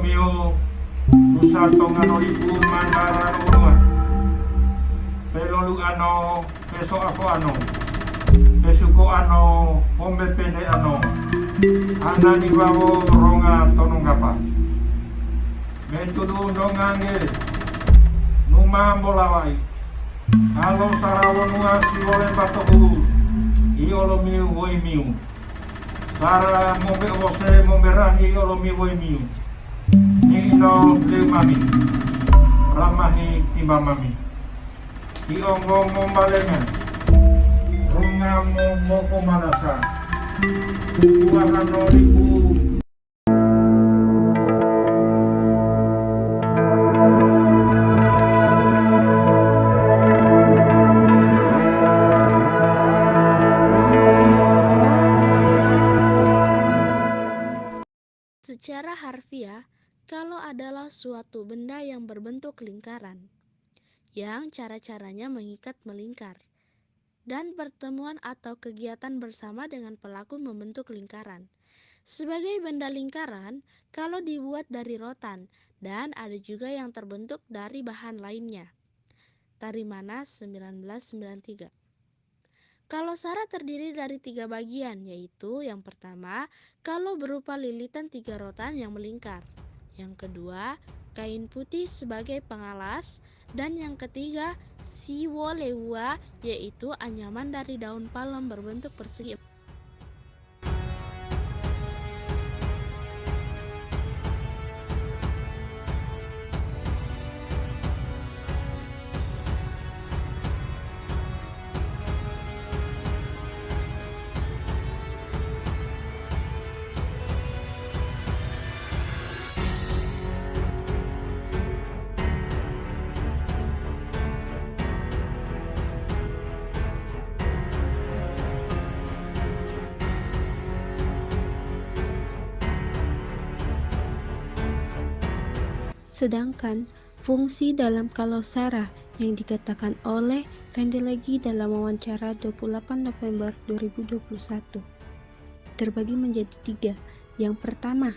mio usato ngano ibu mandara urungan pelolu ano peso ako ano pesuko ano pombe pede ano ana di bawo ronga tonong kapa mentudu ndongange numa bolawai halo sarawo nua si boleh batoku iolo miu woi miu Sara mombe ose mombe rahi olo mi woi miu ni ino leu mami ramahi timba mami i ongo mombalengan runga moko manasa kuana noriku. Secara harfiah, kalau adalah suatu benda yang berbentuk lingkaran, yang cara-caranya mengikat melingkar, dan pertemuan atau kegiatan bersama dengan pelaku membentuk lingkaran. Sebagai benda lingkaran, kalau dibuat dari rotan, dan ada juga yang terbentuk dari bahan lainnya. Tarimanas 1993. Kalau sara terdiri dari 3 bagian, yaitu yang pertama, kalau berupa lilitan 3 rotan yang melingkar. Yang kedua, kain putih sebagai pengalas. Dan yang ketiga, siwo lewa, yaitu anyaman dari daun palem berbentuk persegi. Sedangkan fungsi dalam kalosara yang dikatakan oleh Rendelegi dalam wawancara 28 November 2021 terbagi menjadi 3. Yang pertama,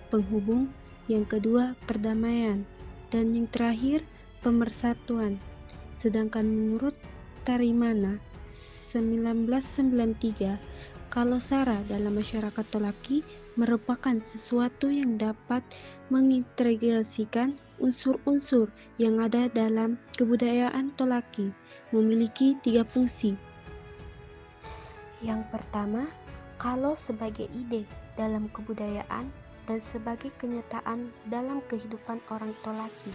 penghubung, yang kedua, perdamaian, dan yang terakhir, pemersatuan. Sedangkan menurut Tarimana 1993, kalosara dalam masyarakat Tolaki merupakan sesuatu yang dapat mengintegrasikan unsur-unsur yang ada dalam kebudayaan Tolaki, memiliki 3 fungsi. Yang pertama, kalau sebagai ide dalam kebudayaan dan sebagai kenyataan dalam kehidupan orang Tolaki.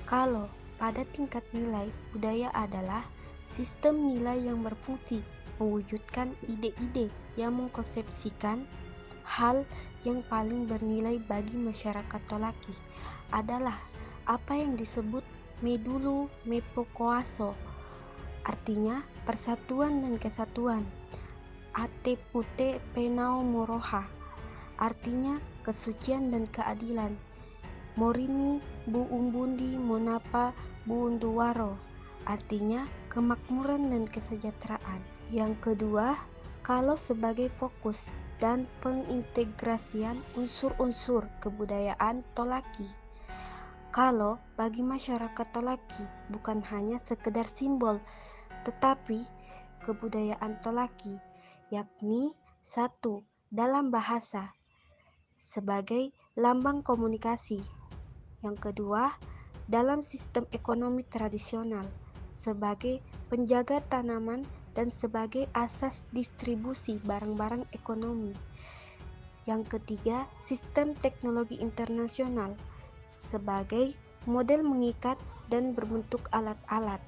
Kalau pada tingkat nilai, budaya adalah sistem nilai yang berfungsi mewujudkan ide-ide yang mengkonsepsikan hal yang paling bernilai bagi masyarakat Tolaki adalah apa yang disebut medulu mepokoaso, artinya persatuan dan kesatuan. Ate pute penau moroha, artinya kesucian dan keadilan. Morini bu umbundi monapa bu unduwaro, artinya kemakmuran dan kesejahteraan. Yang kedua, kalau sebagai fokus dan pengintegrasian unsur-unsur kebudayaan Tolaki. Kalau bagi masyarakat Tolaki bukan hanya sekedar simbol, tetapi kebudayaan Tolaki, yakni 1. Dalam bahasa, sebagai lambang komunikasi. Yang kedua, dalam sistem ekonomi tradisional, sebagai penjaga tanaman dan sebagai asas distribusi barang-barang ekonomi. Yang ketiga, sistem teknologi internasional sebagai model mengikat dan berbentuk alat-alat.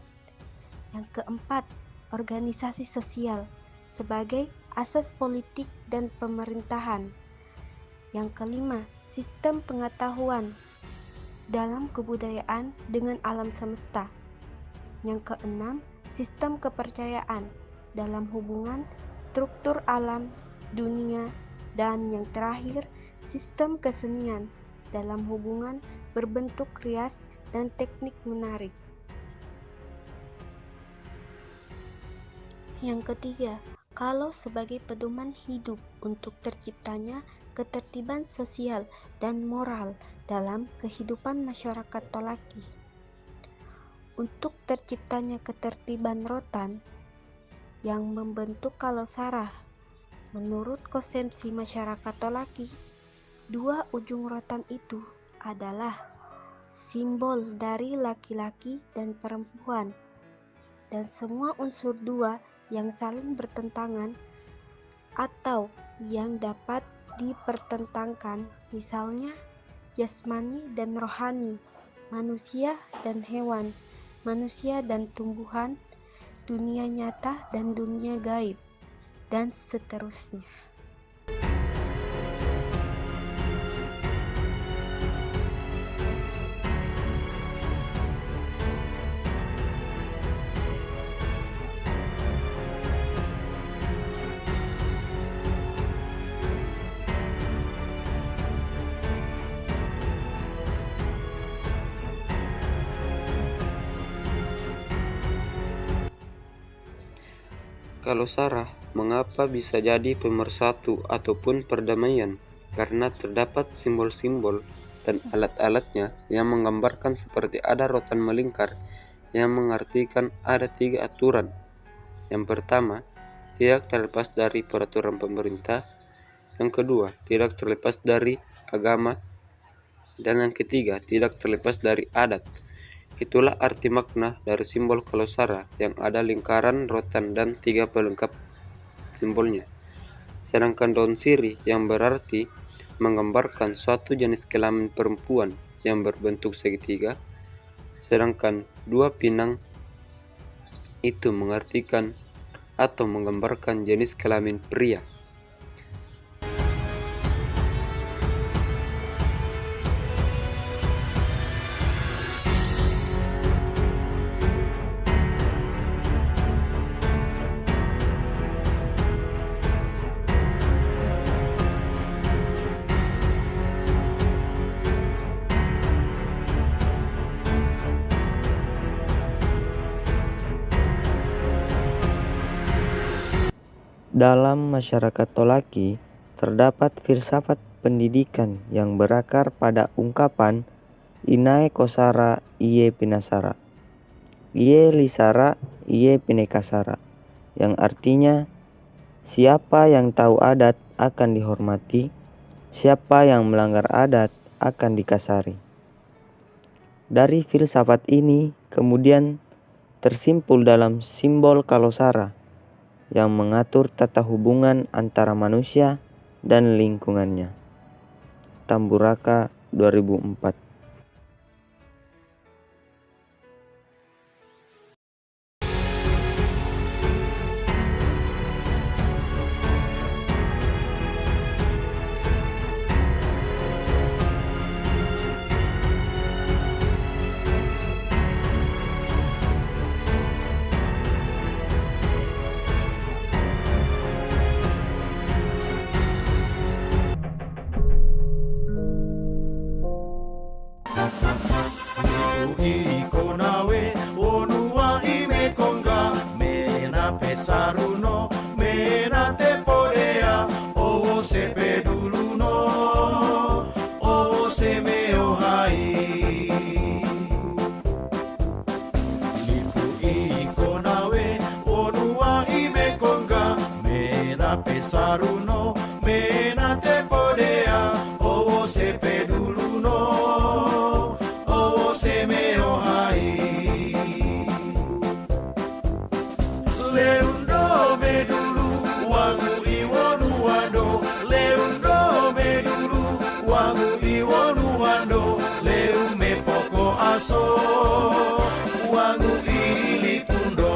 Yang keempat, organisasi sosial sebagai asas politik dan pemerintahan. Yang kelima, sistem pengetahuan dalam kebudayaan dengan alam semesta. Yang keenam, sistem kepercayaan dalam hubungan struktur alam, dunia, dan yang terakhir, sistem kesenian dalam hubungan berbentuk rias dan teknik menarik. Yang ketiga, Kalau sebagai pedoman hidup untuk terciptanya ketertiban sosial dan moral dalam kehidupan masyarakat Tolaki. Untuk terciptanya ketertiban rotan yang membentuk Kalosara, menurut konsepsi masyarakat Tolaki, dua ujung rotan itu adalah simbol dari laki-laki dan perempuan, dan semua unsur dua yang saling bertentangan atau yang dapat dipertentangkan, misalnya jasmani dan rohani, manusia dan hewan, manusia dan tumbuhan, dunia nyata dan dunia gaib, dan seterusnya. Kalosara mengapa bisa jadi pemersatu ataupun perdamaian? Karena terdapat simbol-simbol dan alat-alatnya yang menggambarkan seperti ada rotan melingkar yang mengartikan ada 3 aturan. Yang pertama, tidak terlepas dari peraturan pemerintah. Yang kedua, tidak terlepas dari agama. Dan yang ketiga, tidak terlepas dari adat. Itulah arti makna dari simbol Kalosara yang ada lingkaran, rotan, dan 3 pelengkap simbolnya. Sedangkan daun sirih yang berarti menggambarkan suatu jenis kelamin perempuan yang berbentuk segitiga. Sedangkan 2 pinang itu mengartikan atau menggambarkan jenis kelamin pria. Dalam masyarakat Tolaki, terdapat filsafat pendidikan yang berakar pada ungkapan Inae Kosara Iye Pinasara, Iye Lisara Iye Pinekasara, yang artinya siapa yang tahu adat akan dihormati, siapa yang melanggar adat akan dikasari. Dari filsafat ini kemudian tersimpul dalam simbol Kalosara yang mengatur tata hubungan antara manusia dan lingkungannya. Tamburaka 2004. Saruno mena te podea o se peduluno o se meo hai lipu iko nawe onua ime konga mena pe saruno mena te podea o se peduluno o se meo hai aso wangu ilipundo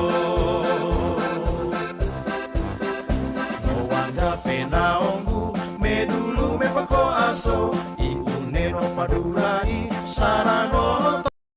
no wanda pena ongu medulu mepako aso I uneno padurai sarano